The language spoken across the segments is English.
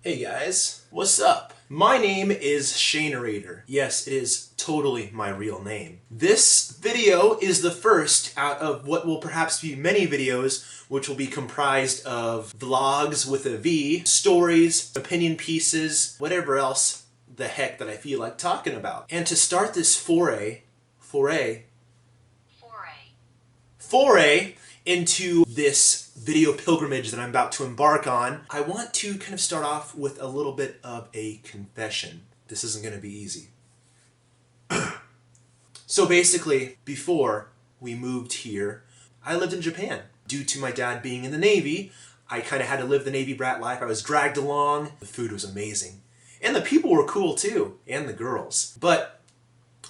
Hey guys, what's up? My name is Shanerator. Yes, it is totally my real name. This video is the first out of what will perhaps be many videos, which will be comprised of vlogs with a V, stories, opinion pieces, whatever else the heck that I feel like talking about. And to start this foray into this video pilgrimage that I'm about to embark on, I want to kind of start off with a little bit of a confession. This isn't going to be easy. So basically, before we moved here, I lived in Japan. Due to my dad being in the Navy, I kind of had to live the Navy brat life. I was dragged along. The food was amazing. And the people were cool too, and the girls. But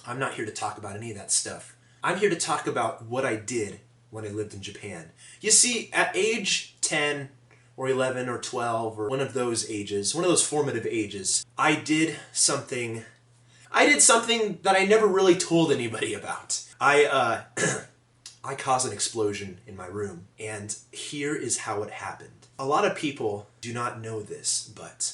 I'm not here to talk about any of that stuff. I'm here to talk about what I did when I lived in Japan. You see, at age 10 or 11 or 12 or one of those ages, one of those formative ages, I did something that I never really told anybody about. I caused an explosion in my room, and here is how it happened. A lot of people do not know this, but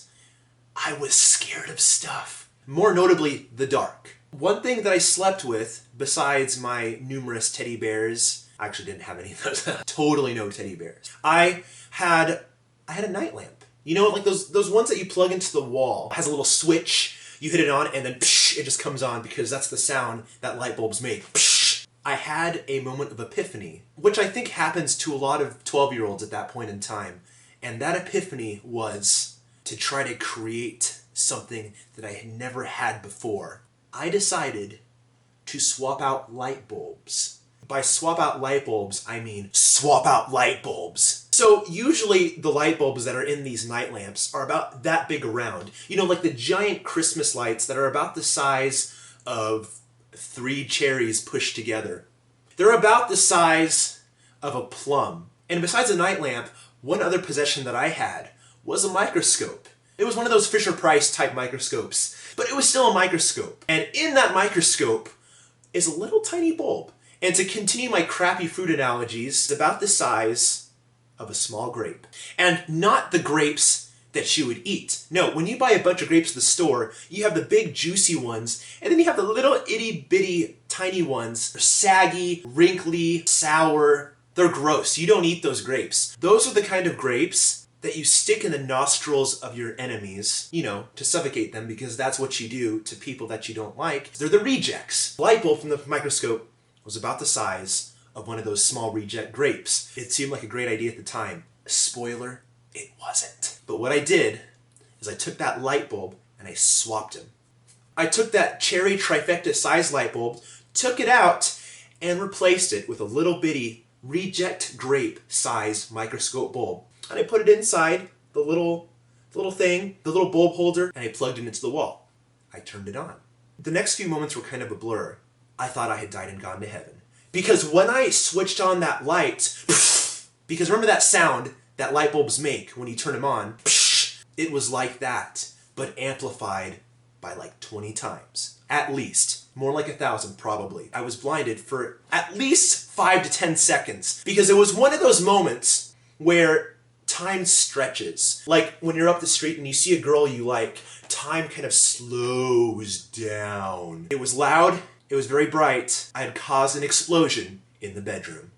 I was scared of stuff. More notably, the dark. One thing that I slept with, besides my numerous teddy bears, I actually didn't have any of those. Totally no teddy bears. I had a night lamp. You know, like those ones that you plug into the wall. It has a little switch. You hit it on, and then psh, it just comes on because that's the sound that light bulbs make. Psh. I had a moment of epiphany, which I think happens to a lot of 12-year-olds at that point in time. And that epiphany was to try to create something that I had never had before. I decided to swap out light bulbs. By swap out light bulbs, I mean swap out light bulbs. So usually the light bulbs that are in these night lamps are about that big around. You know, like the giant Christmas lights that are about the size of 3 cherries pushed together. They're about the size of a plum. And besides a night lamp, one other possession that I had was a microscope. It was one of those Fisher-Price type microscopes, but it was still a microscope. And in that microscope is a little tiny bulb. And to continue my crappy fruit analogies, it's about the size of a small grape. And not the grapes that you would eat. No, when you buy a bunch of grapes at the store, you have the big juicy ones, and then you have the little itty bitty tiny ones. They're saggy, wrinkly, sour. They're gross. You don't eat those grapes. Those are the kind of grapes that you stick in the nostrils of your enemies, you know, to suffocate them, because that's what you do to people that you don't like. They're the rejects. The light bulb from the microscope was about the size of one of those small reject grapes. It seemed like a great idea at the time. Spoiler, it wasn't. But what I did is I took that light bulb and I swapped him. I took that cherry trifecta size light bulb, took it out, and replaced it with a little bitty reject grape size microscope bulb. And I put it inside the little thing, the little bulb holder, and I plugged it into the wall. I turned it on. The next few moments were kind of a blur. I thought I had died and gone to heaven. Because when I switched on that light, because remember that sound that light bulbs make when you turn them on, it was like that, but amplified by like 20 times. At least. More like 1,000 probably. I was blinded for at least 5 to 10 seconds. Because it was one of those moments where time stretches. Like when you're up the street and you see a girl you like, time kind of slows down. It was loud. It was very bright. I had caused an explosion in the bedroom.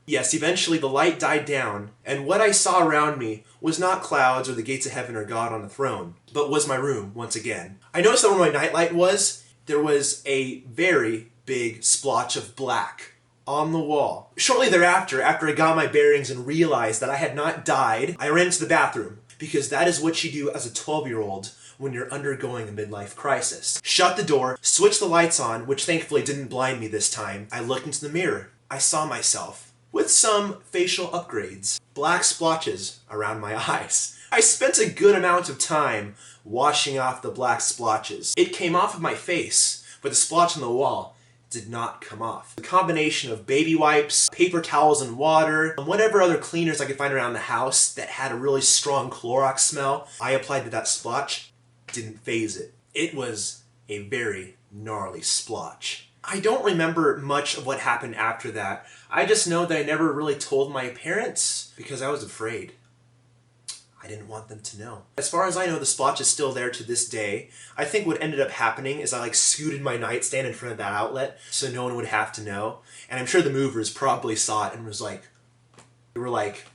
Yes, eventually the light died down, and what I saw around me was not clouds or the gates of heaven or God on a throne, but was my room once again. I noticed that where my nightlight was, there was a very big splotch of black on the wall. Shortly thereafter, after I got my bearings and realized that I had not died, I ran to the bathroom, because that is what you do as a 12-year-old when you're undergoing a midlife crisis. Shut the door, switch the lights on, which thankfully didn't blind me this time. I looked into the mirror. I saw myself with some facial upgrades, black splotches around my eyes. I spent a good amount of time washing off the black splotches. It came off of my face, but the splotch on the wall did not come off. The combination of baby wipes, paper towels and water, and whatever other cleaners I could find around the house that had a really strong Clorox smell, I applied to that splotch. Didn't faze it. It was a very gnarly splotch. I don't remember much of what happened after that. I just know that I never really told my parents because I was afraid. I didn't want them to know. As far as I know, the splotch is still there to this day. I think what ended up happening is I like scooted my nightstand in front of that outlet so no one would have to know. And I'm sure the movers probably saw it and was like, they were like,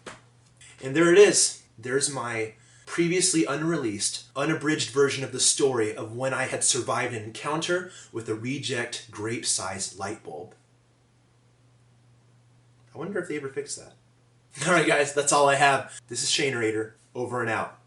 and there it is. There's my previously unreleased, unabridged version of the story of when I had survived an encounter with a reject grape-sized light bulb. I wonder if they ever fixed that. Alright guys, that's all I have. This is Shanerator, over and out.